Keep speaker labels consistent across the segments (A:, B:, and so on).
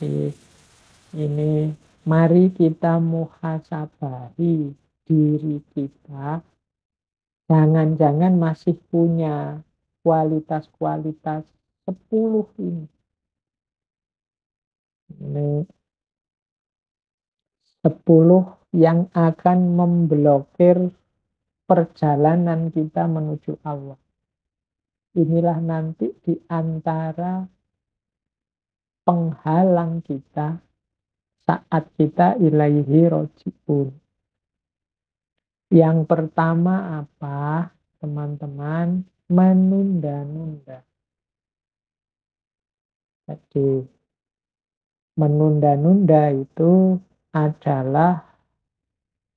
A: Ini mari kita muhasabahi diri kita. Jangan-jangan masih punya kualitas-kualitas 10 ini. Ini 10 yang akan memblokir perjalanan kita menuju Allah. Inilah nanti di antara penghalang kita saat kita ilaihi roji'un. Yang pertama apa, teman-teman? Menunda-nunda. Jadi, menunda-nunda itu adalah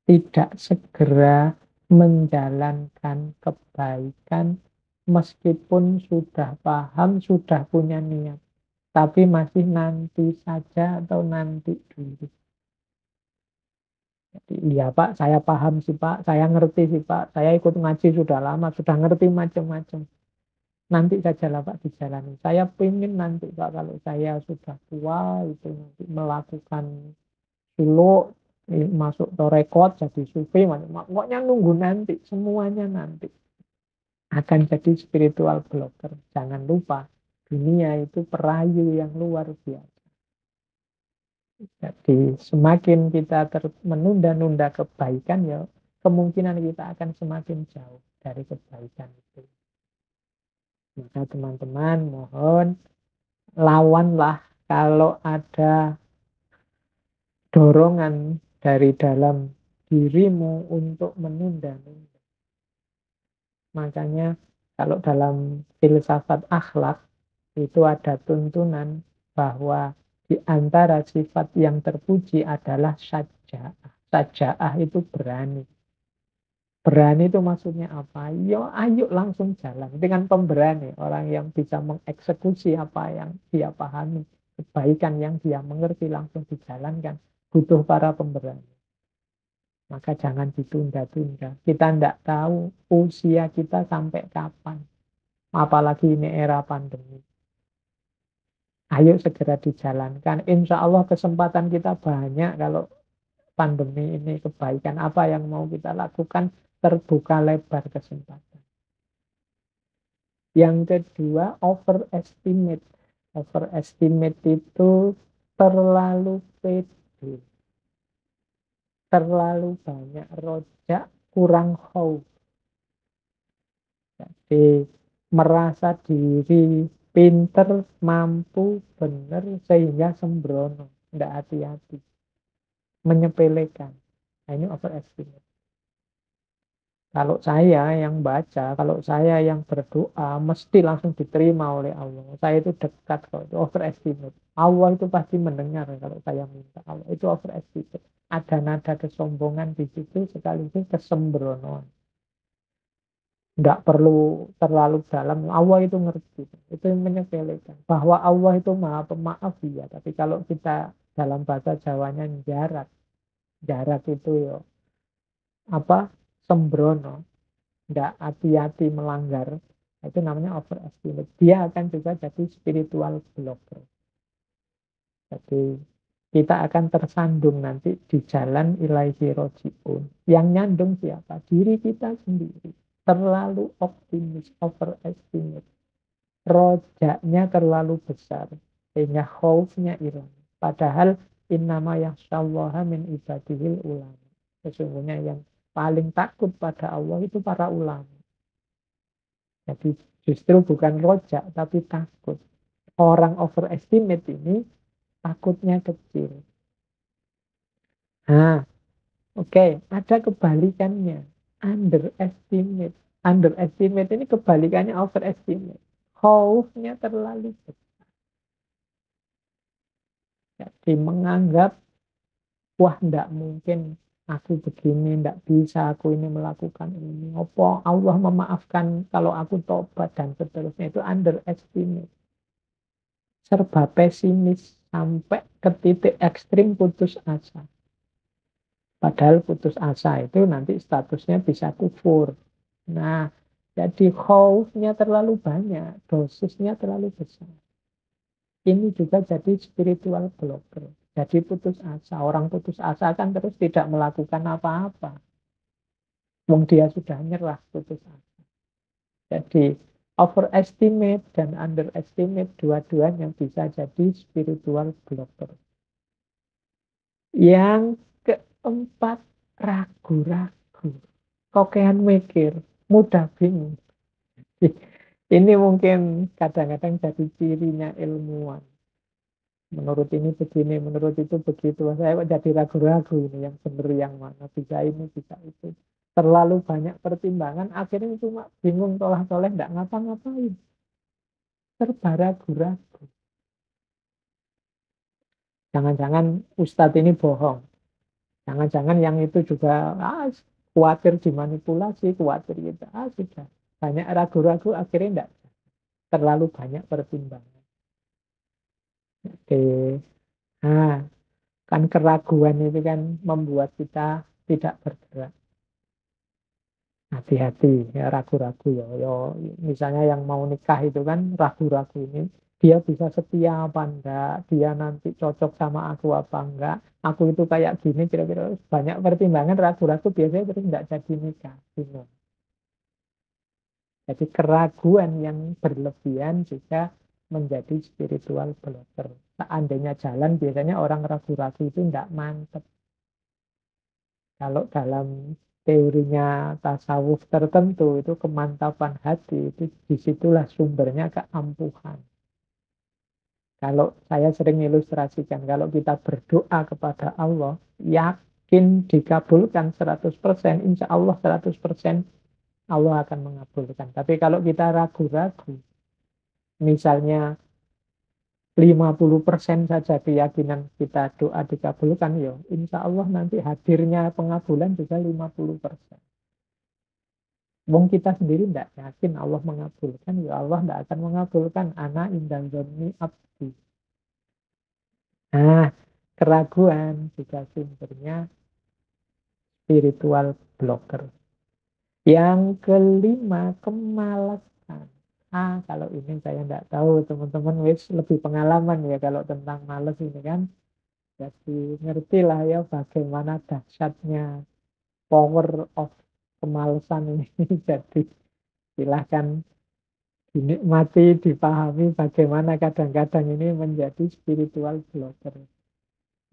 A: tidak segera menjalankan kebaikan meskipun sudah paham, sudah punya niat. Tapi masih nanti saja atau nanti dulu. Iya Pak, saya paham sih Pak, saya ngerti sih Pak, saya ikut ngaji sudah lama, sudah ngerti macam-macam. Nanti sajalah Pak dijalani. Saya pengen nanti Pak kalau saya sudah tua itu nanti melakukan suluk, masuk torekot, jadi sufi, pokoknya nunggu nanti, semuanya nanti. Akan jadi spiritual blocker. Jangan lupa, dunia itu perayu yang luar biasa. Jadi semakin kita menunda-nunda kebaikan ya kemungkinan kita akan semakin jauh dari kebaikan itu. Maka teman-teman mohon lawanlah kalau ada dorongan dari dalam dirimu untuk menunda-nunda. Makanya kalau dalam filsafat akhlak itu ada tuntunan bahwa di antara sifat yang terpuji adalah syaja'ah. Syaja'ah itu berani. Berani itu maksudnya apa? Yo, ayo langsung jalan dengan pemberani. Orang yang bisa mengeksekusi apa yang dia pahami. Kebaikan yang dia mengerti langsung dijalankan. Butuh para pemberani. Maka jangan ditunda-tunda. Kita tidak tahu usia kita sampai kapan. Apalagi ini era pandemi. Ayo segera dijalankan. Insya Allah kesempatan kita banyak kalau pandemi ini kebaikan. Apa yang mau kita lakukan terbuka lebar kesempatan. Yang kedua, overestimate. Overestimate itu terlalu pede. Terlalu banyak rojak, kurang khauf. Jadi merasa diri pinter, mampu, benar, sehingga sembrono. Tidak hati-hati. Menyepelekan. Nah, ini overestimate. Kalau saya yang baca, kalau saya yang berdoa, mesti langsung diterima oleh Allah. Saya itu dekat kok, itu overestimate. Allah itu pasti mendengar kalau saya minta. Allah itu overestimate. Ada nada kesombongan di situ, sekaligus kesembronoan. Nggak perlu terlalu dalam. Allah itu ngerti. Itu yang menyepelekan. Bahwa Allah itu maha pemaaf, ya. Tapi kalau kita dalam bahasa Jawanya jarak. Jarak itu ya apa? Sembrono. Nggak hati-hati melanggar, itu namanya overestimate. Dia akan juga jadi spiritual blocker. Jadi kita akan tersandung nanti di jalan ilaihi roji'un. Yang nyandung siapa? Diri kita sendiri. Terlalu optimis, overestimate. Rojaknya terlalu besar. Sehingga khaufnya hilang. Padahal innama yakhsyallaha min ibadihil ulama. Sesungguhnya yang paling takut pada Allah itu para ulama. Jadi justru bukan rojak, tapi takut. Orang overestimate ini takutnya kecil. Nah, oke, ada kebalikannya. Underestimate. Underestimate ini kebalikannya overestimate. Khaufnya terlalu besar. Jadi menganggap, wah enggak mungkin aku begini, enggak bisa aku ini melakukan ini. Apa Allah memaafkan kalau aku tobat dan seterusnya. Itu underestimate. Serba pesimis sampai ke titik ekstrim putus asa. Padahal putus asa itu nanti statusnya bisa kufur. Nah, jadi khaufnya terlalu banyak, dosisnya terlalu besar. ini juga jadi spiritual blocker. Jadi putus asa. Orang putus asa kan terus tidak melakukan apa-apa. Wong dia sudah nyerah, putus asa. Jadi overestimate dan underestimate dua-duanya bisa jadi spiritual blocker. Yang keempat, ragu-ragu. Kokean mikir, mudah bingung. Ini mungkin kadang-kadang jadi cirinya ilmuwan. Menurut ini begini, menurut itu begitu. Saya kok jadi ragu-ragu ini yang benar yang mana. Bisa ini, bisa itu. Terlalu banyak pertimbangan, akhirnya cuma bingung tolah-toleh, nggak ngapa-ngapain. Serba ragu-ragu. Jangan-jangan Ustadz ini bohong. Jangan-jangan yang itu juga khawatir dimanipulasi, khawatir gitu. Sudah. Banyak ragu-ragu, akhirnya enggak terlalu banyak pertimbangan. Oke. Nah, kan keraguan itu kan membuat kita tidak bergerak. Hati-hati ya, ragu-ragu ya. Ya, misalnya yang mau nikah itu kan ragu-ragu ini. Dia bisa setia apa enggak, dia nanti cocok sama aku apa enggak, aku itu kayak gini, kira-kira banyak pertimbangan, ragu-ragu biasanya terus enggak jadi nikah. Bingung. Jadi keraguan yang berlebihan juga menjadi spiritual blocker. Seandainya jalan, biasanya orang ragu-ragu itu enggak mantep. Kalau dalam teorinya tasawuf tertentu itu kemantapan hati itu disitulah sumbernya keampuhan. Kalau saya sering ilustrasikan, kalau kita berdoa kepada Allah, yakin dikabulkan 100%, insya Allah 100% Allah akan mengabulkan. Tapi kalau kita ragu-ragu, misalnya 50% saja keyakinan kita doa dikabulkan, ya insya Allah nanti hadirnya pengabulan juga 50%. Wong kita sendiri tidak yakin Allah mengabulkan, ya Allah tidak akan mengabulkan. Ana indal dzanni abdi. Nah, keraguan juga sumbernya spiritual blocker. Yang kelima, kemalasan. Kalau ini saya tidak tahu, teman-teman wis lebih pengalaman ya kalau tentang males ini kan. Jadi ngerti lah ya bagaimana dahsyatnya power of kemalasan ini. Jadi silahkan dinikmati, dipahami bagaimana kadang-kadang ini menjadi spiritual blocker.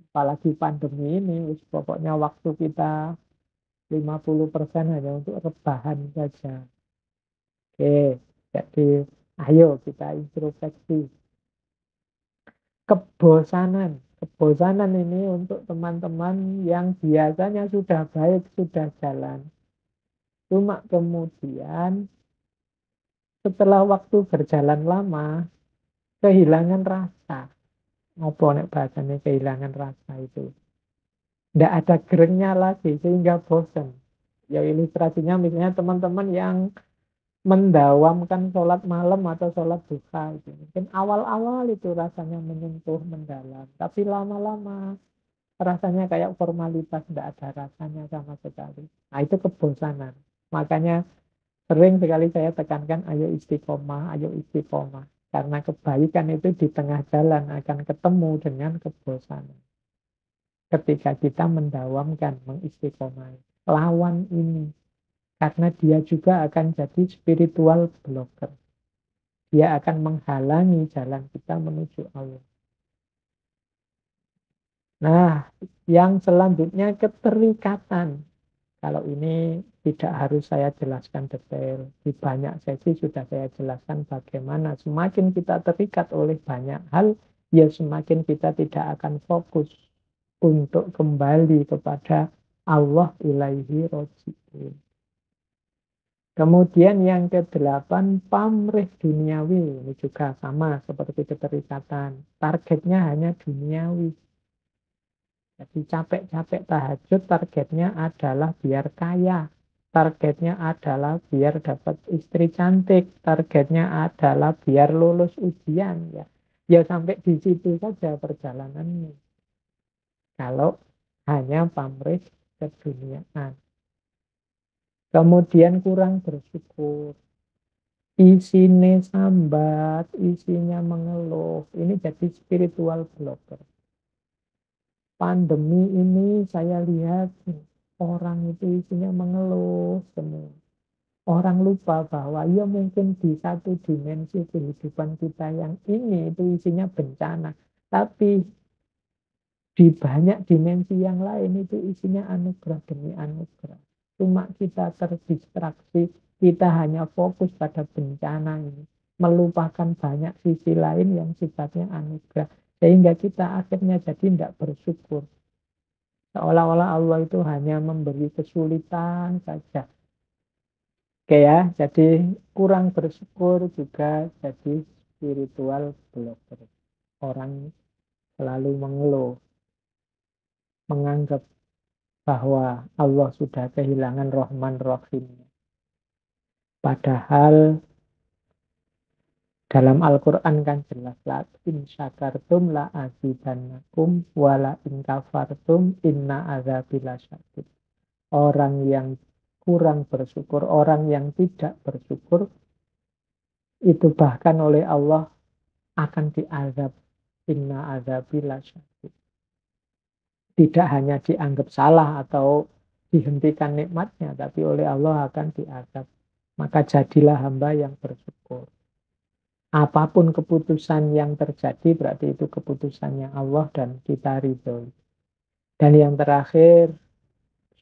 A: Apalagi pandemi ini, pokoknya waktu kita 50% hanya untuk rebahan saja. Oke, jadi ayo kita introspeksi. Kebosanan. Kebosanan ini untuk teman-teman yang biasanya sudah baik, sudah jalan. Cuma kemudian setelah waktu berjalan lama, kehilangan rasa. Apa nek bahasanya kehilangan rasa itu? Tidak ada gerengnya lagi sehingga bosan. Ya ilustrasinya misalnya teman-teman yang mendawamkan sholat malam atau sholat duha itu. Mungkin awal-awal itu rasanya menyentuh mendalam, tapi lama-lama rasanya kayak formalitas, tidak ada rasanya sama sekali. Nah itu kebosanan. Makanya sering sekali saya tekankan ayo istiqomah, ayo istiqomah. Karena kebaikan itu di tengah jalan akan ketemu dengan kebosanan. Ketika kita mendawamkan, mengistiqomah. Lawan ini. Karena dia juga akan jadi spiritual blocker. Dia akan menghalangi jalan kita menuju Allah. Nah, yang selanjutnya keterikatan. Kalau ini tidak harus saya jelaskan detail. Di banyak sesi sudah saya jelaskan bagaimana semakin kita terikat oleh banyak hal, ya semakin kita tidak akan fokus untuk kembali kepada Allah ilaihi roji'un. Kemudian yang ke-8, pamrih duniawi. Ini juga sama seperti keterikatan. Targetnya hanya duniawi. Jadi capek-capek tahajud, targetnya adalah biar kaya. Targetnya adalah biar dapat istri cantik. Targetnya adalah biar lulus ujian. Ya sampai di situ saja perjalanannya. Kalau hanya pamrih keduniaan. Kemudian kurang bersyukur. Isinya sambat, isinya mengeluh. Ini jadi spiritual blocker. Pandemi ini saya lihat orang itu isinya mengeluh semua. Orang lupa bahwa ya mungkin di satu dimensi kehidupan kita yang ini itu isinya bencana. Tapi di banyak dimensi yang lain itu isinya anugerah demi anugerah. Cuma kita terdistraksi, kita hanya fokus pada bencana ini. Melupakan banyak sisi lain yang sifatnya anugerah. Sehingga kita akhirnya jadi tidak bersyukur. Seolah-olah Allah itu hanya memberi kesulitan saja. Oke ya, jadi kurang bersyukur juga jadi spiritual blocker. Orang selalu mengeluh, menganggap bahwa Allah sudah kehilangan Rahman Rahim. Padahal dalam Al-Quran kan jelas la in syakartum la azidannakum wa la in kafartum inna azabi lasyadid. Orang yang kurang bersyukur, orang yang tidak bersyukur itu bahkan oleh Allah akan diazab. Inna azabi lasyadid. Tidak hanya dianggap salah atau dihentikan nikmatnya, tapi oleh Allah akan diazab. Maka jadilah hamba yang bersyukur. Apapun keputusan yang terjadi, berarti itu keputusannya Allah dan kita ridho. Dan yang terakhir,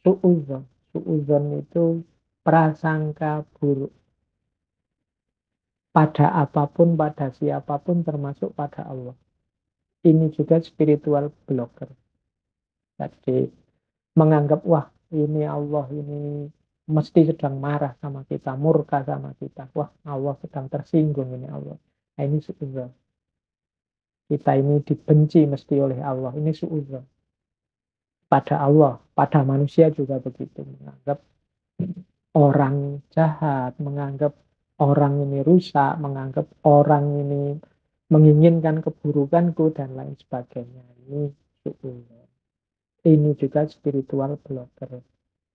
A: su'udzon. Su'udzon itu prasangka buruk. Pada apapun, pada siapapun, termasuk pada Allah. Ini juga spiritual blocker. Jadi menganggap wah ini Allah ini mesti sedang marah sama kita, murka sama kita. Wah Allah sedang tersinggung ini Allah. Nah, ini suudzon. Kita ini dibenci mesti oleh Allah. Ini suudzon. Pada Allah, pada manusia juga begitu. Menganggap orang jahat, menganggap orang ini rusak, menganggap orang ini menginginkan keburukanku dan lain sebagainya. Ini suudzon. Ini juga spiritual blocker.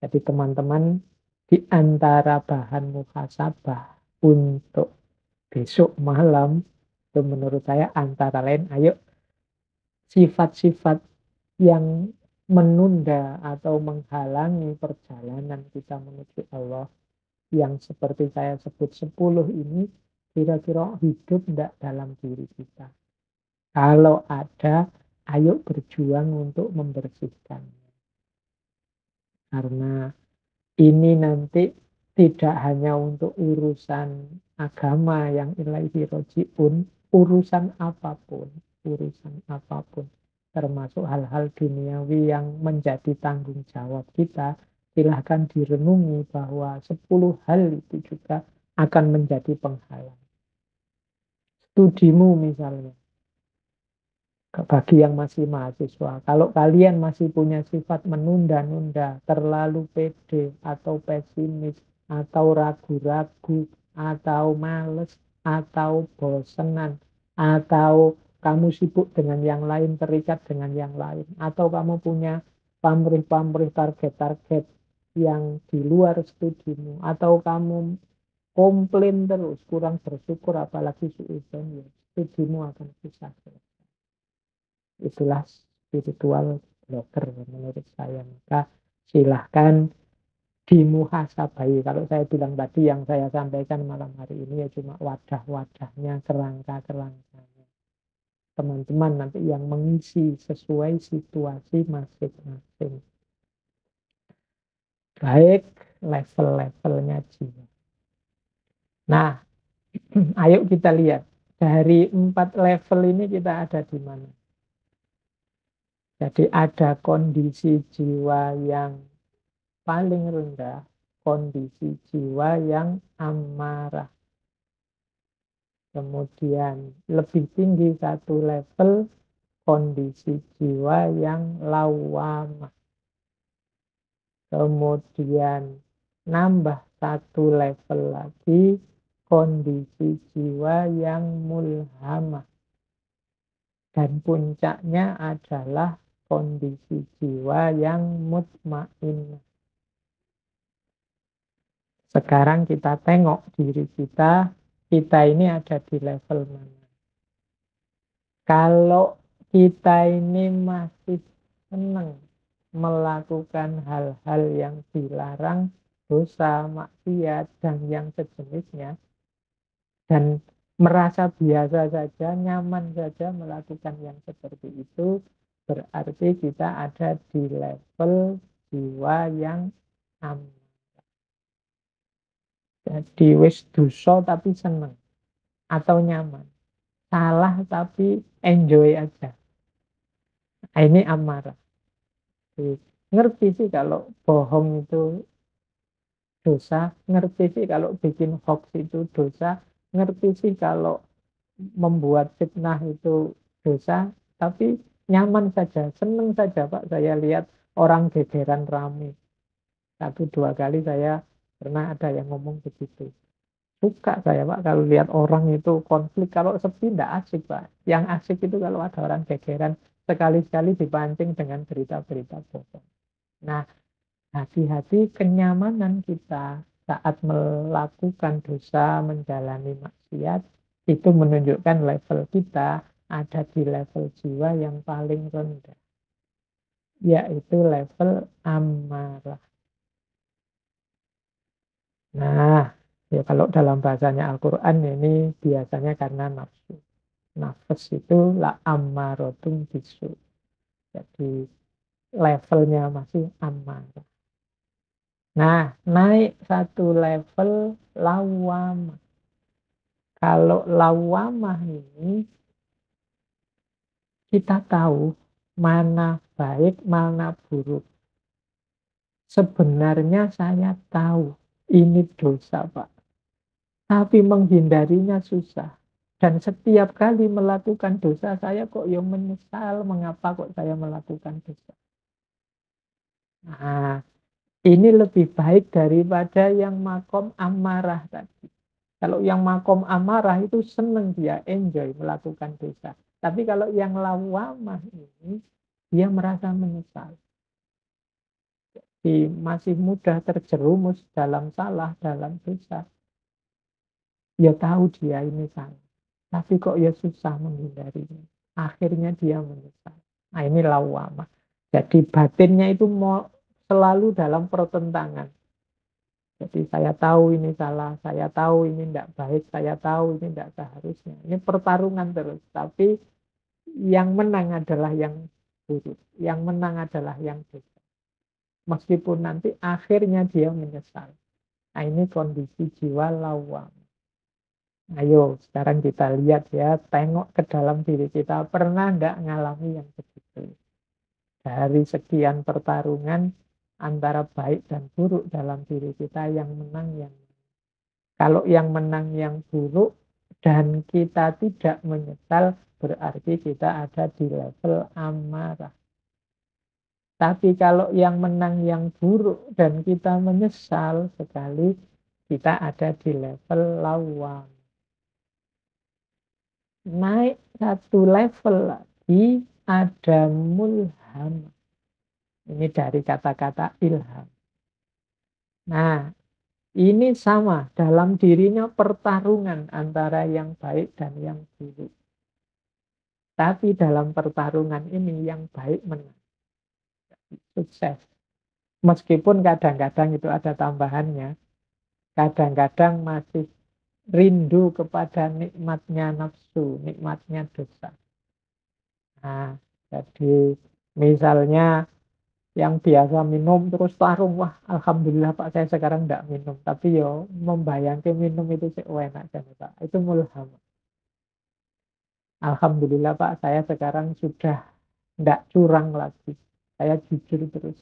A: Jadi teman-teman di antara bahan muhasabah untuk besok malam itu menurut saya antara lain ayo sifat-sifat yang menunda atau menghalangi perjalanan kita menuju Allah yang seperti saya sebut 10 ini kira-kira hidup tidak dalam diri kita. Kalau ada, ayo berjuang untuk membersihkannya. Karena ini nanti tidak hanya untuk urusan agama yang ilaihi roji'un, urusan apapun, termasuk hal-hal duniawi yang menjadi tanggung jawab kita, silahkan direnungi bahwa 10 hal itu juga akan menjadi penghalang. Studimu misalnya, bagi yang masih mahasiswa, kalau kalian masih punya sifat menunda-nunda, terlalu pede atau pesimis, atau ragu-ragu, atau males, atau bosenan, atau kamu sibuk dengan yang lain, terikat dengan yang lain, atau kamu punya pamrih-pamrih target-target yang di luar studimu, atau kamu komplain terus, kurang bersyukur, apalagi suudzon, ya, studimu akan susah. Itulah spiritual blocker menurut saya. Maka silahkan dimuhasabai. Kalau saya bilang tadi yang saya sampaikan malam hari ini ya cuma wadah-wadahnya, kerangka-kerangkanya. Teman-teman nanti yang mengisi sesuai situasi masing-masing. Baik level-levelnya jiwa. Nah, ayo kita lihat. Dari 4 level ini kita ada di mana? Jadi ada kondisi jiwa yang paling rendah, kondisi jiwa yang amarah. Kemudian lebih tinggi satu level, kondisi jiwa yang lawamah. Kemudian nambah satu level lagi, kondisi jiwa yang mulhamah. Dan puncaknya adalah kondisi jiwa yang mutmainnah. Sekarang kita tengok diri kita kita ini ada di level mana. Kalau kita ini masih senang melakukan hal-hal yang dilarang, dosa, maksiat, dan yang sejenisnya, dan merasa biasa saja, nyaman saja melakukan yang seperti itu, berarti kita ada di level jiwa yang aman. Jadi wis dosa tapi seneng atau nyaman. Salah tapi enjoy aja. Nah, ini amarah. Jadi, ngerti sih kalau bohong itu dosa, ngerti sih kalau bikin hoax itu dosa, ngerti sih kalau membuat fitnah itu dosa, tapi nyaman saja, seneng saja Pak. Saya lihat orang gegeran rame. Satu dua kali saya pernah ada yang ngomong begitu. Suka saya Pak kalau lihat orang itu konflik. Kalau sepi tidak asik Pak. Yang asik itu kalau ada orang gegeran, sekali-sekali dipancing dengan berita-berita bohong. Nah, hati-hati kenyamanan kita saat melakukan dosa, menjalani maksiat, itu menunjukkan level kita ada di level jiwa yang paling rendah, yaitu level amarah. Nah, ya kalau dalam bahasanya Al-Quran ini biasanya karena nafsu. Nafas itu la ammarotum bisu. Jadi levelnya masih amarah. Nah, naik satu level lawamah. Kalau lawamah ini kita tahu mana baik, mana buruk. Sebenarnya saya tahu ini dosa, Pak. Tapi menghindarinya susah. Dan setiap kali melakukan dosa, saya kok yang menyesal mengapa kok saya melakukan dosa. Nah, ini lebih baik daripada yang makom amarah tadi. Kalau yang makom amarah itu senang dia, enjoy melakukan dosa. Tapi kalau yang lawamah ini, dia merasa menyesal. Masih mudah terjerumus dalam salah, dalam dosa. Ya tahu dia ini salah. Tapi kok ya susah menghindarinya. Akhirnya dia menyesal. Nah ini lawamah. Jadi batinnya itu mau selalu dalam pertentangan. Jadi saya tahu ini salah, saya tahu ini tidak baik, saya tahu ini tidak seharusnya. Ini pertarungan terus. Tapi yang menang adalah yang buruk. Yang menang adalah yang dosa. Meskipun nanti akhirnya dia menyesal. Nah ini kondisi jiwa lawam. Ayo sekarang kita lihat ya, tengok ke dalam diri kita. Pernah enggak ngalami yang begitu? Dari sekian pertarungan antara baik dan buruk dalam diri kita, yang menang yang kalau yang menang yang buruk dan kita tidak menyesal, berarti kita ada di level amarah. Tapi kalau yang menang yang buruk dan kita menyesal sekali, kita ada di level lawam. Naik satu level lagi ada mulham. Ini dari kata-kata ilham. Nah, ini sama dalam dirinya pertarungan antara yang baik dan yang buruk. Tapi dalam pertarungan ini yang baik menang. Sukses. Meskipun kadang-kadang itu ada tambahannya. Kadang-kadang masih rindu kepada nikmatnya nafsu, nikmatnya dosa. Nah, jadi misalnya yang biasa minum terus tarung, wah alhamdulillah Pak saya sekarang tidak minum, tapi yo membayangkan minum itu sih enak kan Pak, itu mulham. Alhamdulillah Pak saya sekarang sudah tidak curang lagi, saya jujur terus.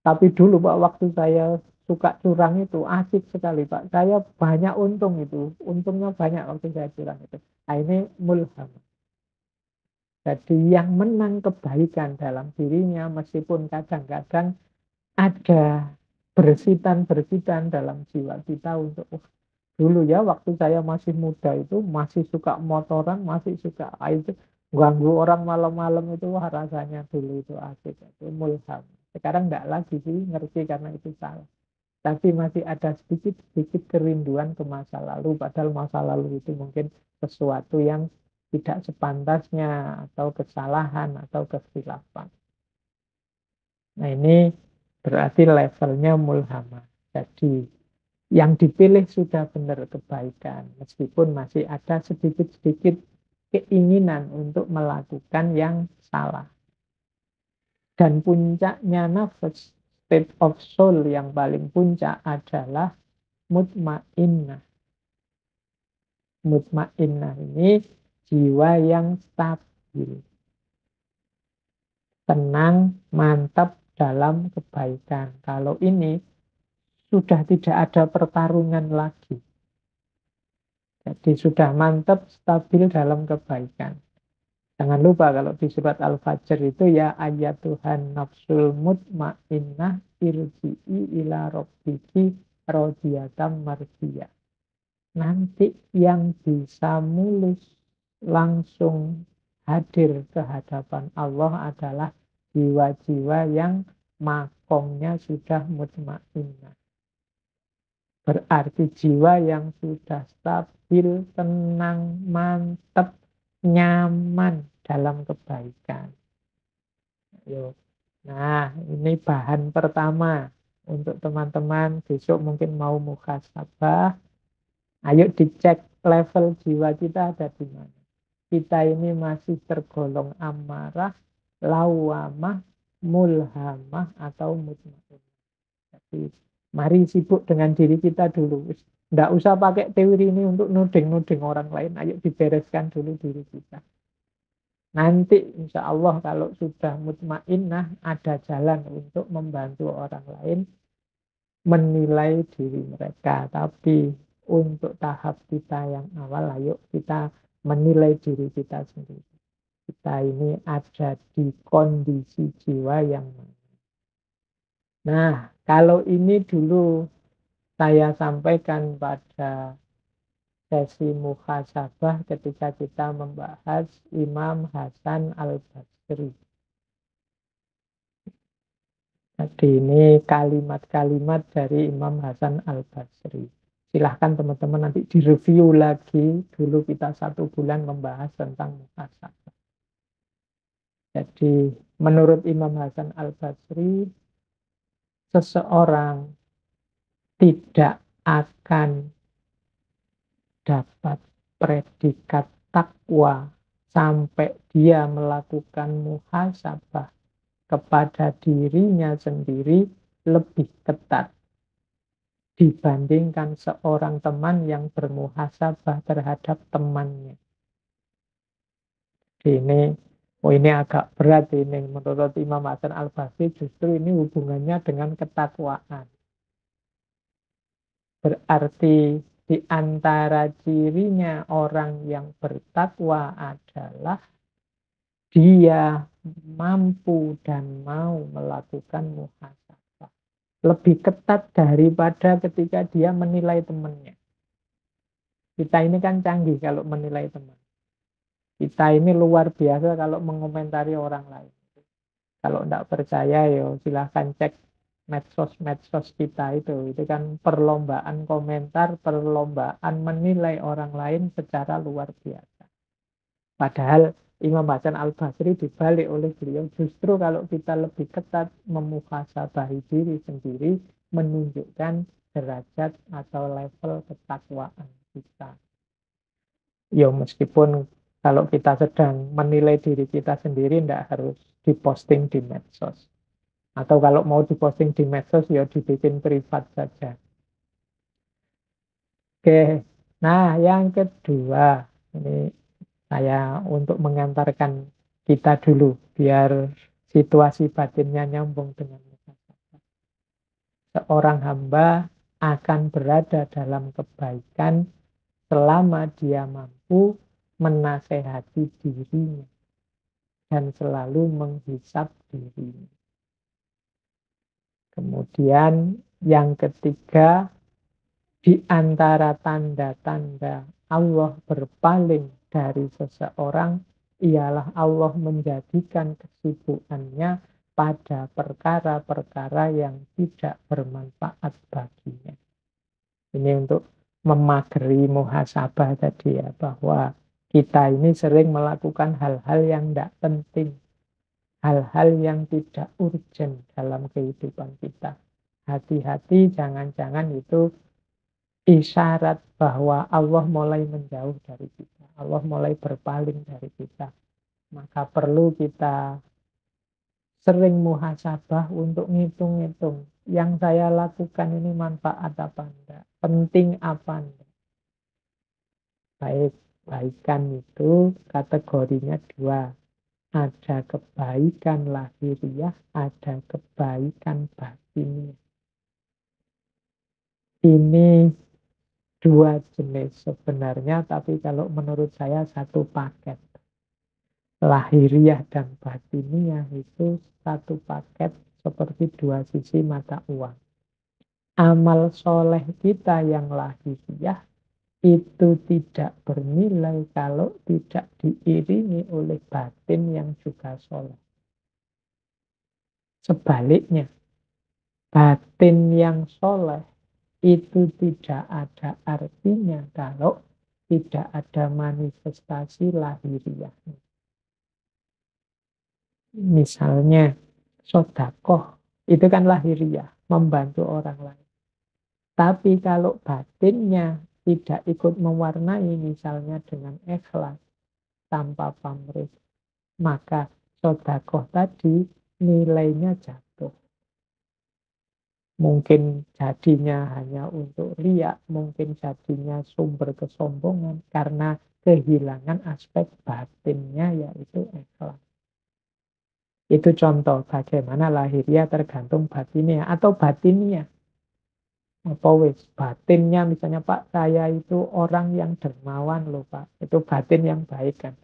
A: Tapi dulu Pak waktu saya suka curang itu asik sekali Pak, saya banyak untung itu, untungnya banyak waktu saya curang itu. Nah ini mulham. Jadi yang menang kebaikan dalam dirinya, meskipun kadang-kadang ada bersitan-bersitan dalam jiwa kita untuk dulu ya waktu saya masih muda itu masih suka motoran, masih suka itu ganggu orang malam-malam itu, wah rasanya dulu itu asik, itu mulham. Sekarang enggak lagi sih, ngerti karena itu salah. tapi masih ada sedikit-sedikit kerinduan ke masa lalu, padahal masa lalu itu mungkin sesuatu yang tidak sepantasnya, atau kesalahan, atau kesilapan. Nah ini berarti levelnya mulhamah. Jadi yang dipilih sudah benar kebaikan, meskipun masih ada sedikit-sedikit keinginan untuk melakukan yang salah. Dan puncaknya nafas, state of soul yang paling puncak adalah mutmainnah. Mutmainnah ini jiwa yang stabil, tenang, mantap dalam kebaikan. Kalau ini sudah tidak ada pertarungan lagi. Jadi sudah mantap, stabil dalam kebaikan. Jangan lupa kalau di surat Al-Fajr itu ya ayat Tuhan nafsul mutmainnah irji'i ila rabbiki radiyatan mardiyah. Nanti yang bisa mulus langsung hadir ke hadapan Allah adalah jiwa-jiwa yang makomnya sudah mutmainnah. Berarti jiwa yang sudah stabil, tenang, mantap, nyaman dalam kebaikan. Yuk. Nah, ini bahan pertama untuk teman-teman besok mungkin mau muhasabah. Ayo dicek level jiwa kita ada di mana. Kita ini masih tergolong amarah, lawamah, mulhamah, atau mutmainnah. Jadi mari sibuk dengan diri kita dulu. Nggak usah pakai teori ini untuk nuding-nuding orang lain. Ayo dibereskan dulu diri kita. Nanti insya Allah kalau sudah mutmainnah ada jalan untuk membantu orang lain menilai diri mereka. Tapi untuk tahap kita yang awal, ayo kita menilai diri kita sendiri. Kita ini ada di kondisi jiwa yang mana. Nah, kalau ini dulu saya sampaikan pada sesi muhasabah ketika kita membahas Imam Hasan Al-Basri. Jadi ini kalimat-kalimat dari Imam Hasan Al-Basri. Silahkan teman-teman nanti direview lagi. Dulu kita 1 bulan membahas tentang muhasabah. Jadi menurut Imam Hasan Al-Basri, seseorang tidak akan dapat predikat takwa sampai dia melakukan muhasabah kepada dirinya sendiri lebih ketat dibandingkan seorang teman yang bermuhasabah terhadap temannya. Ini agak berat ini menurut Imam Hasan Al-Basri, justru ini hubungannya dengan ketakwaan. Berarti di antara cirinya orang yang bertakwa adalah dia mampu dan mau melakukan muhasabah. Lebih ketat daripada ketika dia menilai temannya. Kita ini kan canggih kalau menilai teman. Kita ini luar biasa kalau mengomentari orang lain. Kalau tidak percaya, silahkan cek medsos kita itu kan perlombaan komentar, perlombaan menilai orang lain secara luar biasa. Padahal Imam Hasan Al-Basri dibalik oleh beliau, justru kalau kita lebih ketat memuhasabahi diri sendiri, menunjukkan derajat atau level ketakwaan kita. Meskipun kalau kita sedang menilai diri kita sendiri, tidak harus diposting di medsos. Atau kalau mau diposting di medsos, dibikin privat saja. Oke, nah yang kedua, ini saya untuk mengantarkan kita dulu, biar situasi batinnya nyambung dengan muhasabah. Seorang hamba akan berada dalam kebaikan selama dia mampu menasehati dirinya dan selalu menghisap dirinya. Kemudian yang ketiga, di antara tanda-tanda Allah berpaling dari seseorang ialah Allah menjadikan kesibukannya pada perkara-perkara yang tidak bermanfaat baginya. Ini untuk memagari muhasabah tadi ya, bahwa kita ini sering melakukan hal-hal yang tidak penting, hal-hal yang tidak urgent dalam kehidupan kita. Hati-hati, jangan-jangan itu isyarat bahwa Allah mulai menjauh dari kita, Allah mulai berpaling dari kita. Maka perlu kita sering muhasabah untuk ngitung-ngitung. Yang saya lakukan ini manfaat apa enggak? Penting apa enggak? Baik, kebaikan itu kategorinya dua. Ada kebaikan lahiriah, ada kebaikan batiniah. Ini dua jenis sebenarnya, tapi kalau menurut saya satu paket. Lahiriah dan batiniah itu satu paket seperti dua sisi mata uang. Amal soleh kita yang lahiriah itu tidak bernilai kalau tidak diiringi oleh batin yang juga soleh. Sebaliknya, batin yang soleh itu tidak ada artinya kalau tidak ada manifestasi lahiriahnya. Misalnya, sodakoh itu kan lahiriah, membantu orang lain. Tapi kalau batinnya tidak ikut mewarnai, misalnya dengan ikhlas, tanpa pamrih, maka sodakoh tadi nilainya jatuh. Mungkin jadinya hanya untuk riak, mungkin jadinya sumber kesombongan, karena kehilangan aspek batinnya, yaitu ikhlas. Itu contoh bagaimana lahiriah tergantung batinnya, atau batinnya. Apa wis batinnya, misalnya Pak, saya itu orang yang dermawan loh Pak, itu batin yang baik kan.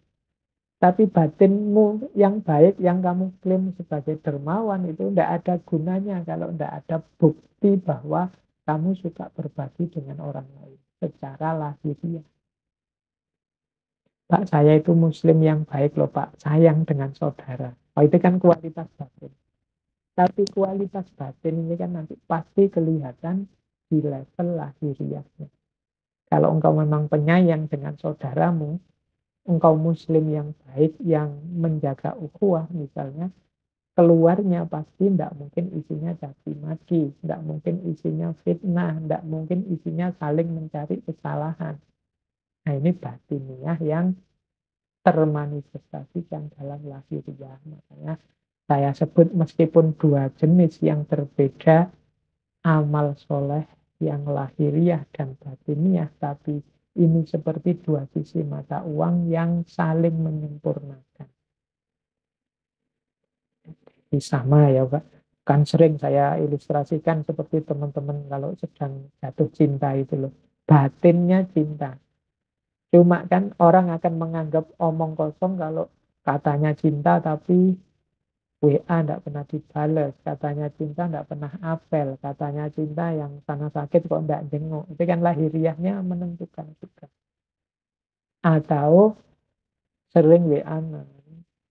A: Tapi batinmu yang baik yang kamu klaim sebagai dermawan itu tidak ada gunanya kalau tidak ada bukti bahwa kamu suka berbagi dengan orang lain secara lahiriah. Pak, saya itu muslim yang baik loh Pak, sayang dengan saudara. Oh, itu kan kualitas batin. Tapi kualitas batin ini kan nanti pasti kelihatan di level lahiriahnya. Kalau engkau memang penyayang dengan saudaramu, engkau muslim yang baik, yang menjaga ukhuwah misalnya, keluarnya pasti tidak mungkin isinya caci maki, tidak mungkin isinya fitnah, tidak mungkin isinya saling mencari kesalahan. Nah, ini batiniah yang termanifestasikan dalam lahiriah. Makanya saya sebut meskipun dua jenis yang berbeda, amal soleh yang lahiriah dan batiniah, tapi ini seperti dua sisi mata uang yang saling menyempurnakan. Jadi sama ya Pak. Kan sering saya ilustrasikan seperti teman-teman kalau sedang jatuh cinta itu loh. Batinnya cinta. Cuma kan orang akan menganggap omong kosong kalau katanya cinta tapi WA tidak pernah dibalas, katanya cinta tidak pernah apel, katanya cinta yang sana sakit kok tidak jenguk. Itu kan lahiriahnya menentukan juga. Atau sering WA,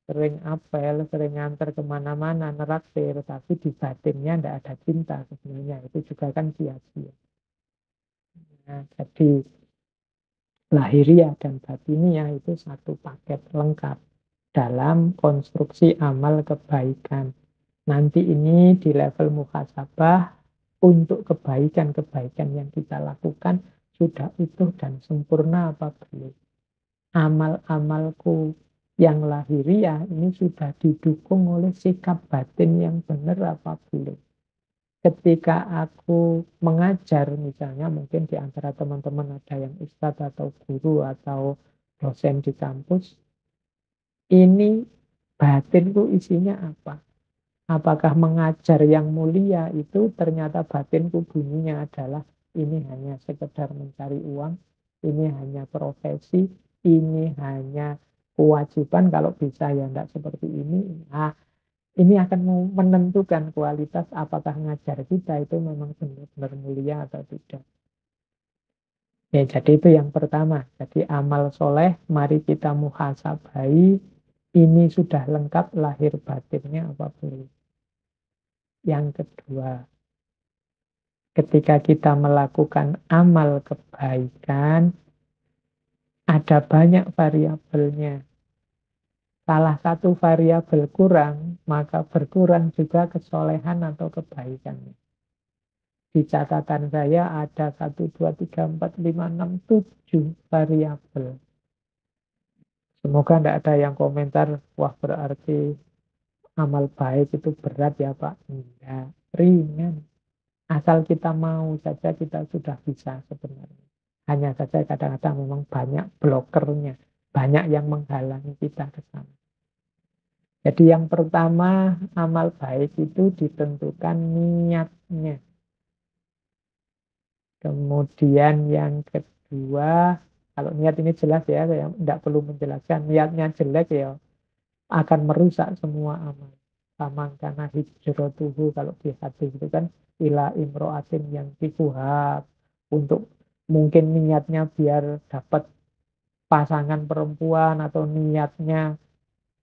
A: sering apel, sering nganter kemana-mana, neraktir, tapi di batinnya tidak ada cinta sebenarnya. Itu juga kan sia-sia. Nah, jadi lahiriah dan batiniah itu satu paket lengkap dalam konstruksi amal kebaikan. Nanti ini di level muhasabah, untuk kebaikan-kebaikan yang kita lakukan sudah utuh dan sempurna apa belum. Amal-amalku yang lahiriah ini sudah didukung oleh sikap batin yang benar apa belum. Ketika aku mengajar misalnya, mungkin di antara teman-teman ada yang ustadz atau guru atau dosen di kampus, ini batinku isinya apa? Apakah mengajar yang mulia itu ternyata batinku bunyinya adalah ini hanya sekedar mencari uang, ini hanya profesi, ini hanya kewajiban, kalau bisa ya enggak seperti ini. Nah, ini akan menentukan kualitas apakah ngajar kita itu memang benar-benar mulia atau tidak. Ya, jadi itu yang pertama. Jadi amal soleh, mari kita muhasabai, ini sudah lengkap lahir batinnya apa belum. Yang kedua, ketika kita melakukan amal kebaikan, ada banyak variabelnya. Salah satu variabel kurang, maka berkurang juga kesolehan atau kebaikannya. Di catatan saya ada 1, 2, 3, 4, 5, 6, 7 variabel. Semoga tidak ada yang komentar, wah berarti amal baik itu berat ya Pak. Enggak, ringan. Asal kita mau saja kita sudah bisa sebenarnya. Hanya saja kadang-kadang memang banyak blokernya. Banyak yang menghalangi kita ke sana. Jadi yang pertama, amal baik itu ditentukan niatnya. Kemudian yang kedua, kalau niat ini jelas ya, saya tidak perlu menjelaskan. Niatnya jelek ya, akan merusak semua amal. Sama karena hijratuhu, kalau di hadis itu kan ila imro'atin yang kikuhab. Untuk mungkin niatnya biar dapat pasangan perempuan, atau niatnya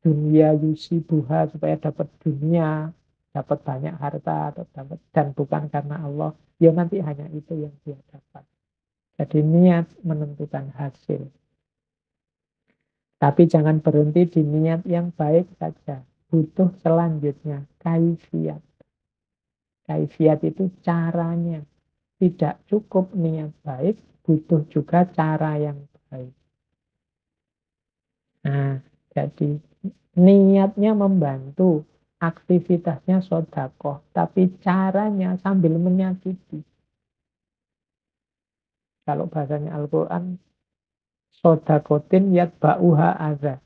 A: dunia yusibuha supaya dapat dunia, dapat banyak harta, atau dapat, dan bukan karena Allah, ya nanti hanya itu yang dia dapat. Jadi niat menentukan hasil. Tapi jangan berhenti di niat yang baik saja. Butuh selanjutnya kaifiat. Kaifiat itu caranya. Tidak cukup niat baik, butuh juga cara yang baik. Nah, jadi niatnya membantu, aktivitasnya sodakoh, tapi caranya sambil menyakiti. Kalau bahasanya Al-Quran, sodakotin yat ba'uha azza.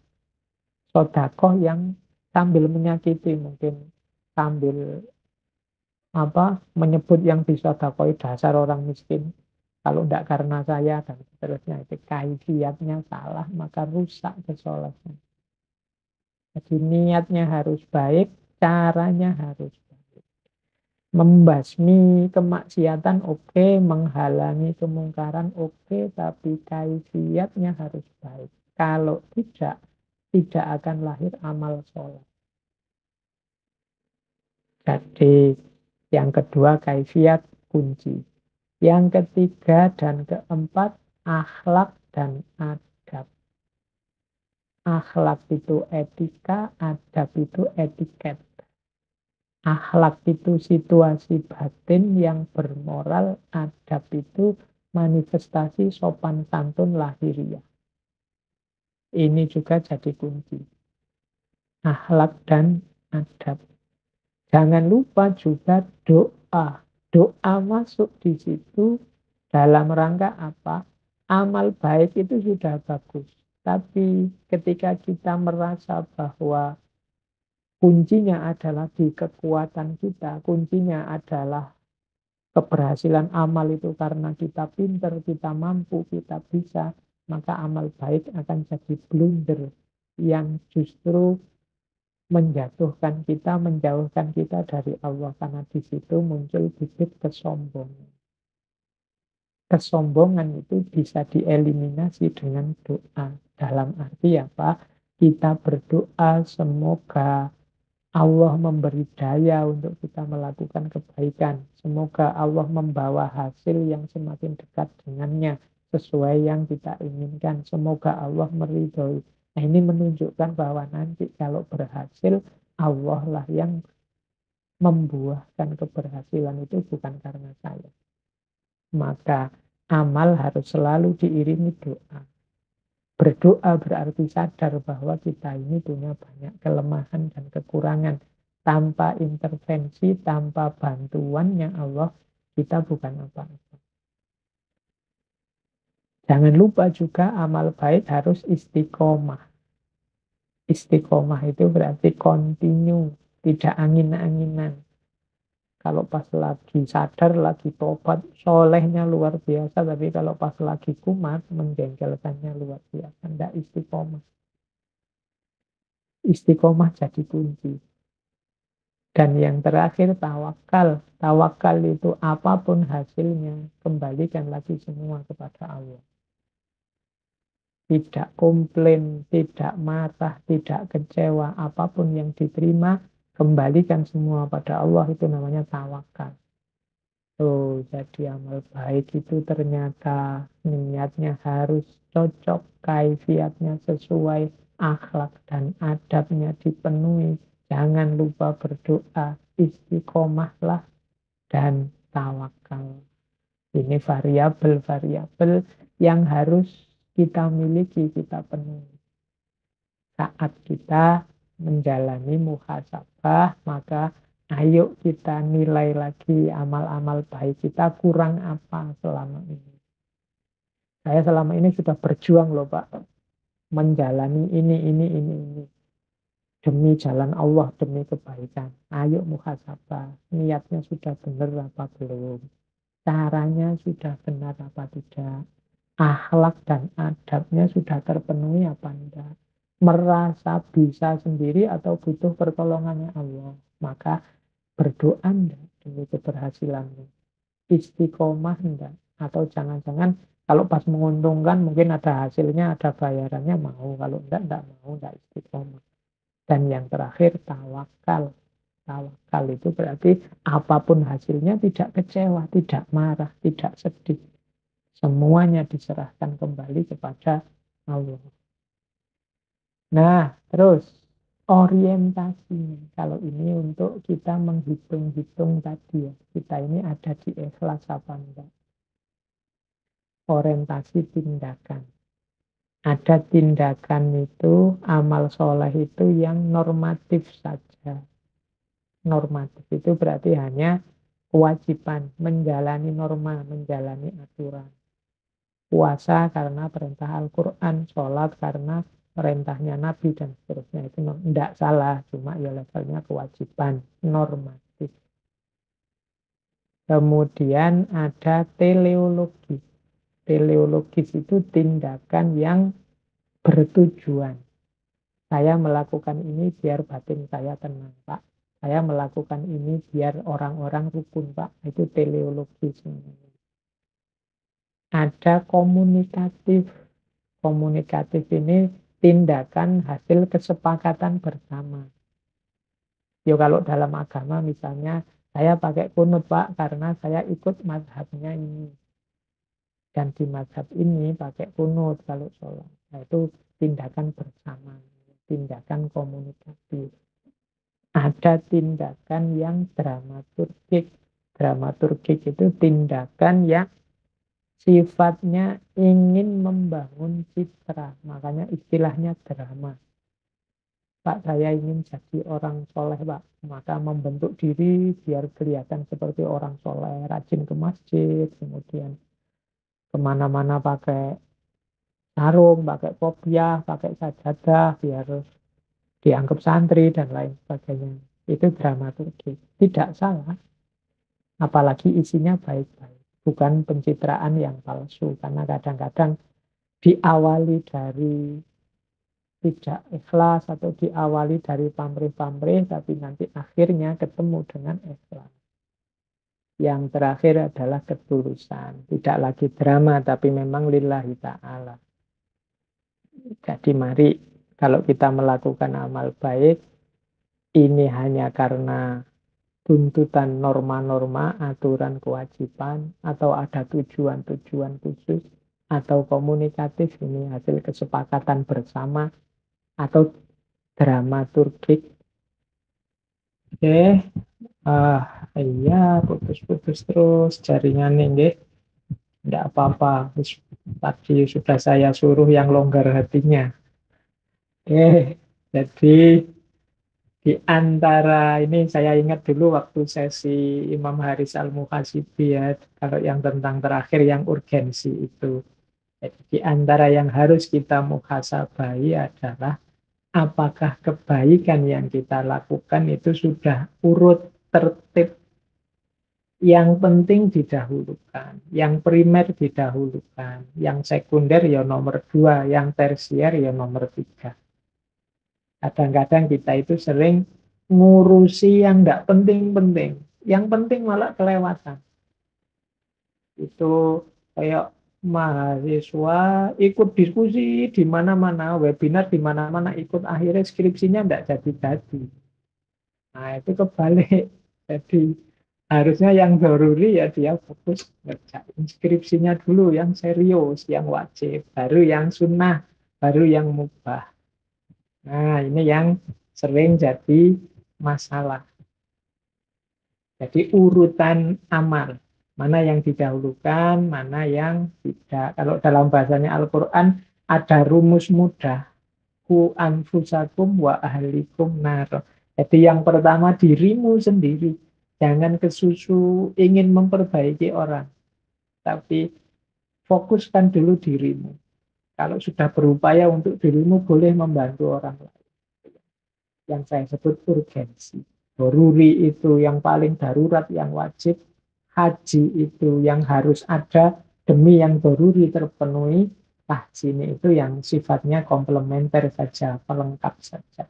A: Sodakoh yang sambil menyakiti, mungkin sambil menyebut yang disodakoi dasar orang miskin. Kalau tidak karena saya dan seterusnya, itu kaifiatnya salah, maka rusak kesolehan. Jadi niatnya harus baik, caranya harus baik. Membasmi kemaksiatan oke, menghalangi kemungkaran oke, tapi kaifiatnya harus baik. Kalau tidak akan lahir amal soleh. Jadi yang kedua kaifiat kunci. Yang ketiga dan keempat akhlak dan adab. Akhlak itu etika, adab itu etiket. Akhlak itu situasi batin yang bermoral, adab itu manifestasi sopan santun lahiriah. Ini juga jadi kunci. Akhlak dan adab. Jangan lupa juga doa. Doa masuk di situ dalam rangka apa? Amal baik itu sudah bagus. Tapi ketika kita merasa bahwa kuncinya adalah di kekuatan kita, kuncinya adalah keberhasilan amal itu karena kita pinter, kita mampu, kita bisa, maka amal baik akan jadi blunder yang justru menjatuhkan kita, menjauhkan kita dari Allah, karena di situ muncul bibit kesombongan. Kesombongan itu bisa dieliminasi dengan doa. Dalam arti apa? Kita berdoa semoga Allah memberi daya untuk kita melakukan kebaikan. Semoga Allah membawa hasil yang semakin dekat dengannya, sesuai yang kita inginkan. Semoga Allah meridhoi. Nah, ini menunjukkan bahwa nanti kalau berhasil, Allah lah yang membuahkan keberhasilan itu, bukan karena saya. Maka amal harus selalu diiringi doa. Berdoa berarti sadar bahwa kita ini punya banyak kelemahan dan kekurangan. Tanpa intervensi, tanpa bantuannya Allah, kita bukan apa-apa. Jangan lupa juga amal baik harus istiqomah. Istiqomah itu berarti continue, tidak angin-anginan. Kalau pas lagi sadar, lagi tobat, solehnya luar biasa. Tapi kalau pas lagi kumat, menjengkelkannya luar biasa. Tidak istiqomah. Istiqomah jadi kunci. Dan yang terakhir tawakal. Tawakal itu apapun hasilnya, kembalikan lagi semua kepada Allah. Tidak komplain, tidak marah, tidak kecewa. Apapun yang diterima, kembalikan semua pada Allah, itu namanya tawakal. Tuh, jadi amal baik itu ternyata niatnya harus cocok, kaifiatnya sesuai, akhlak dan adabnya dipenuhi. Jangan lupa berdoa, istiqomahlah dan tawakal. Ini variabel-variabel yang harus kita miliki, kita penuhi. Saat kita menjalani muhasabah, maka ayo kita nilai lagi amal-amal baik kita kurang apa selama ini. Saya selama ini sudah berjuang loh Pak, menjalani ini. Demi jalan Allah, demi kebaikan. Ayo muhasabah, niatnya sudah benar apa belum? Caranya sudah benar apa tidak? Akhlak dan adabnya sudah terpenuhi apa enggak? Merasa bisa sendiri atau butuh pertolongannya Allah? Maka berdoa enggak demi keberhasilanmu? Istiqomah enggak? Atau jangan-jangan kalau pas menguntungkan mungkin ada hasilnya, ada bayarannya mau. Kalau enggak mau, enggak istiqomah. Dan yang terakhir tawakal. Tawakal itu berarti apapun hasilnya tidak kecewa, tidak marah, tidak sedih. Semuanya diserahkan kembali kepada Allah. Nah, terus orientasinya. Kalau ini untuk kita menghitung-hitung tadi ya. Kita ini ada di ikhlas apa enggak. Orientasi tindakan. Ada tindakan itu, amal soleh itu yang normatif saja. Normatif itu berarti hanya kewajiban, menjalani norma, menjalani aturan. Puasa karena perintah Al-Quran, sholat karena perintahnya Nabi, dan seterusnya. Itu tidak salah, cuma ya levelnya kewajiban, normatif. Kemudian ada teleologis. Teleologis itu tindakan yang bertujuan. Saya melakukan ini biar batin saya tenang, Pak. Saya melakukan ini biar orang-orang rukun, Pak. Itu teleologis. Ada komunikatif. Komunikatif ini tindakan hasil kesepakatan bersama. Yo kalau dalam agama misalnya saya pakai kunut Pak karena saya ikut mazhabnya ini. Dan di mazhab ini pakai kunut kalau sholat. Nah, itu tindakan bersama, tindakan komunikatif. Ada tindakan yang dramaturgik. Dramaturgik itu tindakan yang sifatnya ingin membangun citra. Makanya istilahnya drama. Pak, saya ingin jadi orang soleh, Pak. Maka membentuk diri biar kelihatan seperti orang soleh. Rajin ke masjid, kemudian kemana-mana pakai sarung, pakai kopiah, pakai sajadah, biar dianggap santri, dan lain sebagainya. Itu dramaturgi. Tidak salah. Apalagi isinya baik-baik. Bukan pencitraan yang palsu. Karena kadang-kadang diawali dari tidak ikhlas atau diawali dari pamrih-pamrih, tapi nanti akhirnya ketemu dengan ikhlas. Yang terakhir adalah ketulusan. Tidak lagi drama, tapi memang lillahi ta'ala. Jadi mari kalau kita melakukan amal baik, ini hanya karena tuntutan norma-norma, aturan kewajiban, atau ada tujuan-tujuan khusus, atau komunikatif, ini hasil kesepakatan bersama, atau dramaturgik. Oke, iya putus-putus terus jaringannya nggih. Tidak apa-apa, tadi sudah saya suruh yang longgar hatinya. Oke, jadi di antara ini saya ingat dulu waktu sesi Imam Haris Al-Muhasibi ya, kalau yang tentang terakhir yang urgensi itu. Jadi di antara yang harus kita muhasabahi adalah apakah kebaikan yang kita lakukan itu sudah urut tertib. Yang penting didahulukan, yang primer didahulukan, yang sekunder ya nomor 2, yang tersier ya nomor 3. Kadang-kadang kita itu sering ngurusi yang tidak penting-penting, yang penting malah kelewatan. Itu kayak mahasiswa ikut diskusi di mana-mana, webinar di mana-mana ikut, akhirnya skripsinya tidak jadi-jadi. Nah, itu kebalik. Jadi harusnya yang doruri ya dia fokus ngerjain skripsinya dulu yang serius, yang wajib, baru yang sunnah, baru yang mubah. Nah, ini yang sering jadi masalah. Jadi urutan amal, mana yang didahulukan, mana yang tidak. Kalau dalam bahasanya Al-Quran ada rumus mudah, ku anfusakum wa ahlikum nar. Jadi yang pertama dirimu sendiri. Jangan kesusu ingin memperbaiki orang. Tapi fokuskan dulu dirimu. Kalau sudah berupaya untuk dirimu, boleh membantu orang lain. Yang saya sebut urgensi. Doruri itu yang paling darurat, yang wajib. Haji itu yang harus ada demi yang doruri terpenuhi. Tahsin itu yang sifatnya komplementer saja, pelengkap saja.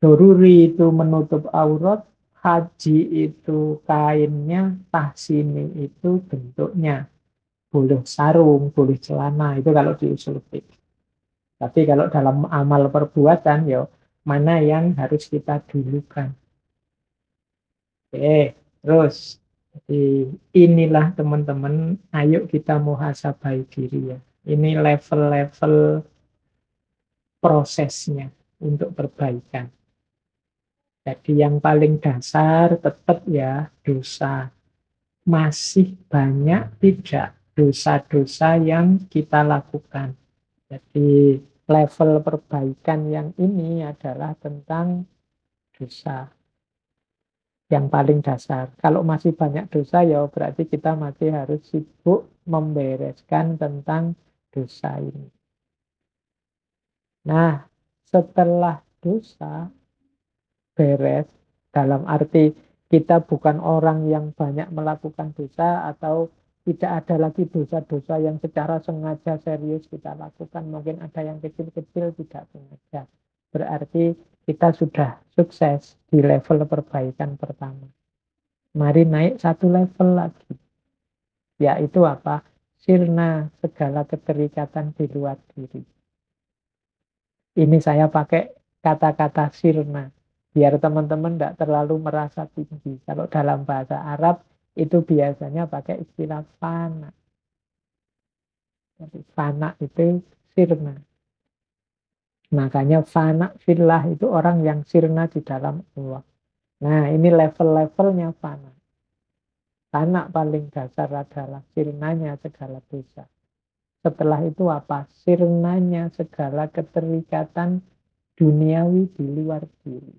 A: Doruri itu menutup aurat, haji itu kainnya, tahsini itu bentuknya. Boleh sarung, boleh celana, itu kalau di usul fikih. Tapi kalau dalam amal perbuatan, ya mana yang harus kita dulukan. Oke, terus. Jadi inilah teman-teman, ayo kita muhasabah diri ya. Ini level-level prosesnya untuk perbaikan. Jadi yang paling dasar tetap ya dosa. Masih banyak tidak dosa-dosa yang kita lakukan. Jadi level perbaikan yang ini adalah tentang dosa yang paling dasar. Kalau masih banyak dosa ya berarti kita masih harus sibuk membereskan tentang dosa ini. Nah, setelah dosa beres, dalam arti kita bukan orang yang banyak melakukan dosa atau tidak ada lagi dosa-dosa yang secara sengaja serius kita lakukan. Mungkin ada yang kecil-kecil tidak sengaja. Berarti kita sudah sukses di level perbaikan pertama. Mari naik satu level lagi. Yaitu apa? Sirna segala keterikatan di luar diri. Ini saya pakai kata-kata sirna. Biar teman-teman tidak terlalu merasa tinggi. Kalau dalam bahasa Arab itu biasanya pakai istilah fana. Jadi fana itu sirna. Makanya fana fillah itu orang yang sirna di dalam Allah. Nah ini level-levelnya fana. Fana paling dasar adalah sirnanya segala dosa. Setelah itu apa? Sirnanya segala keterikatan duniawi di luar diri.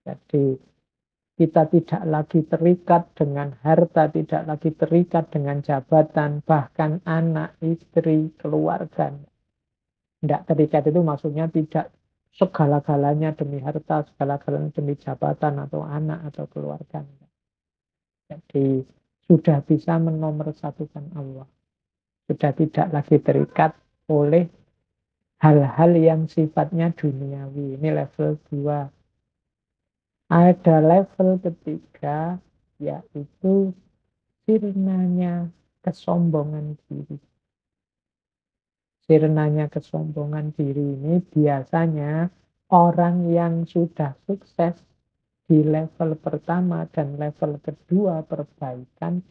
A: Jadi kita tidak lagi terikat dengan harta, tidak lagi terikat dengan jabatan, bahkan anak, istri, keluarga. Tidak terikat itu maksudnya tidak segala-galanya demi harta, segala-galanya demi jabatan atau anak atau keluarga. Jadi sudah bisa menomorsatukan Allah. Sudah tidak lagi terikat oleh hal-hal yang sifatnya duniawi. Ini level 2. Ada level ketiga, yaitu sirnanya kesombongan diri. Sirnanya kesombongan diri ini biasanya orang yang sudah sukses di level pertama dan level kedua perbaikan.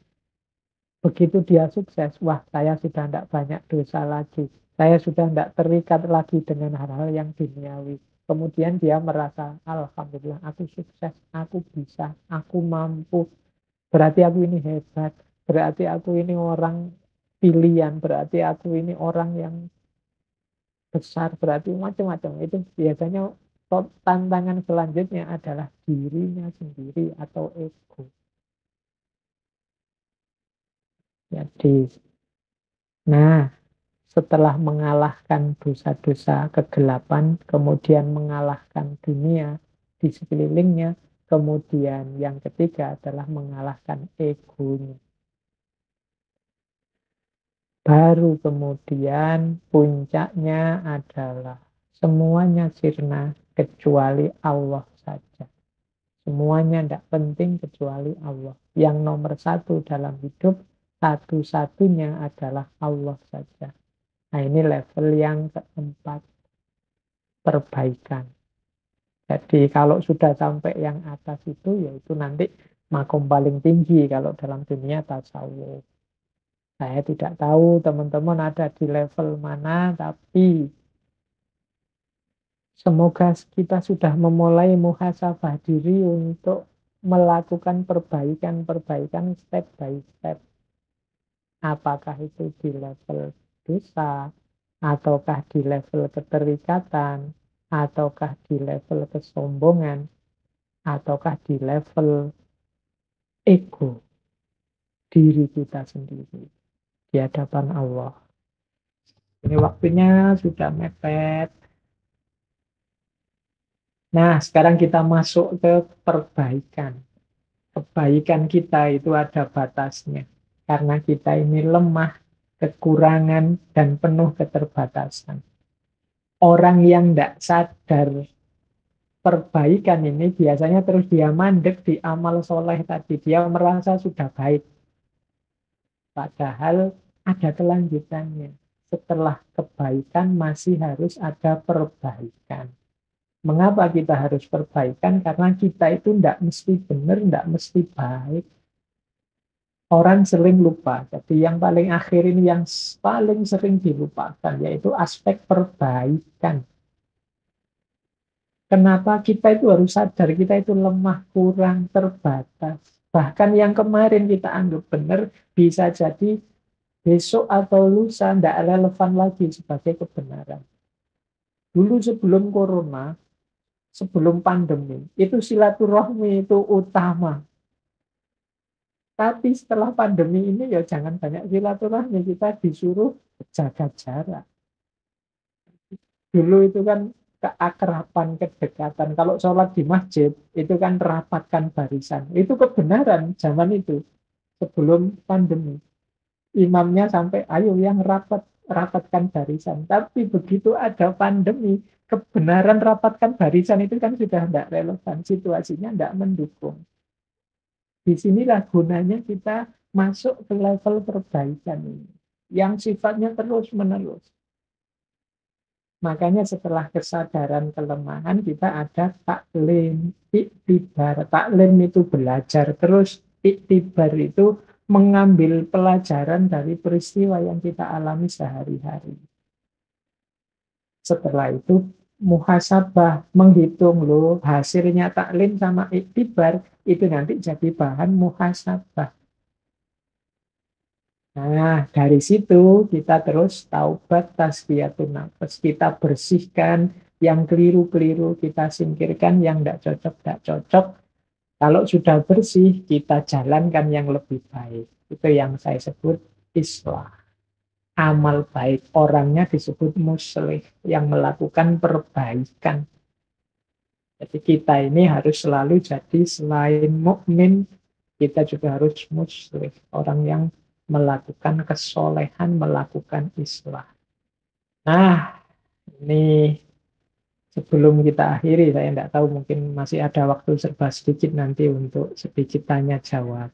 A: Begitu dia sukses, wah saya sudah tidak banyak dosa lagi. Saya sudah tidak terikat lagi dengan hal-hal yang duniawi. Kemudian dia merasa, alhamdulillah aku sukses, aku bisa, aku mampu. Berarti aku ini hebat, berarti aku ini orang pilihan, berarti aku ini orang yang besar, berarti macam-macam. Itu biasanya tantangan selanjutnya adalah dirinya sendiri atau ego. Jadi, nah, setelah mengalahkan dosa-dosa kegelapan, kemudian mengalahkan dunia di sekelilingnya, kemudian yang ketiga adalah mengalahkan egonya. Baru kemudian puncaknya adalah semuanya sirna kecuali Allah saja. Semuanya tidak penting kecuali Allah. Yang nomor satu dalam hidup, satu-satunya adalah Allah saja. Nah ini level yang keempat, perbaikan. Jadi kalau sudah sampai yang atas itu, yaitu nanti makom paling tinggi kalau dalam dunia tasawuf. Saya tidak tahu teman-teman ada di level mana, tapi semoga kita sudah memulai muhasabah diri untuk melakukan perbaikan-perbaikan step by step. Apakah itu di level dosa, ataukah di level keterikatan, ataukah di level kesombongan, ataukah di level ego diri kita sendiri di hadapan Allah. Ini waktunya sudah mepet. Nah, sekarang kita masuk ke perbaikan. Kebaikan kita itu ada batasnya. Karena kita ini lemah, kekurangan, dan penuh keterbatasan. Orang yang tidak sadar perbaikan ini biasanya terus dia mandek di amal soleh tadi. Dia merasa sudah baik. Padahal ada kelanjutannya. Setelah kebaikan masih harus ada perbaikan. Mengapa kita harus perbaikan? Karena kita itu tidak mesti benar, tidak mesti baik. Orang sering lupa. Jadi yang paling akhir ini yang paling sering dilupakan, yaitu aspek perbaikan. Kenapa kita itu harus sadar kita itu lemah, kurang, terbatas. Bahkan yang kemarin kita anggap benar, bisa jadi besok atau lusa tidak relevan lagi sebagai kebenaran. Dulu sebelum corona, sebelum pandemi, itu silaturahmi itu utama. Tapi setelah pandemi ini ya jangan banyak silaturahmi, kita disuruh jaga jarak. Dulu itu kan keakraban, kedekatan. Kalau sholat di masjid, itu kan rapatkan barisan. Itu kebenaran zaman itu, sebelum pandemi. Imamnya sampai, ayo yang rapatkan barisan. Tapi begitu ada pandemi, kebenaran rapatkan barisan itu kan sudah tidak relevan. Situasinya tidak mendukung. Disinilah gunanya kita masuk ke level perbaikan ini. Yang sifatnya terus-menerus. Makanya setelah kesadaran kelemahan kita ada taklim, iktibar. Taklim itu belajar terus, iktibar itu mengambil pelajaran dari peristiwa yang kita alami sehari-hari. Setelah itu muhasabah, menghitung loh hasilnya taklim sama iktibar itu nanti jadi bahan muhasabah. Nah, dari situ kita terus taubat tasbiyatun nafas. Kita bersihkan yang keliru-keliru, kita singkirkan yang tidak cocok. Kalau sudah bersih, kita jalankan yang lebih baik. Itu yang saya sebut islah. Amal baik. Orangnya disebut muslih, yang melakukan perbaikan. Jadi kita ini harus selalu jadi selain mukmin, kita juga harus muslih. Orang yang melakukan kesolehan, melakukan islah. Nah, ini sebelum kita akhiri, saya tidak tahu mungkin masih ada waktu serba sedikit nanti untuk sedikit tanya jawab.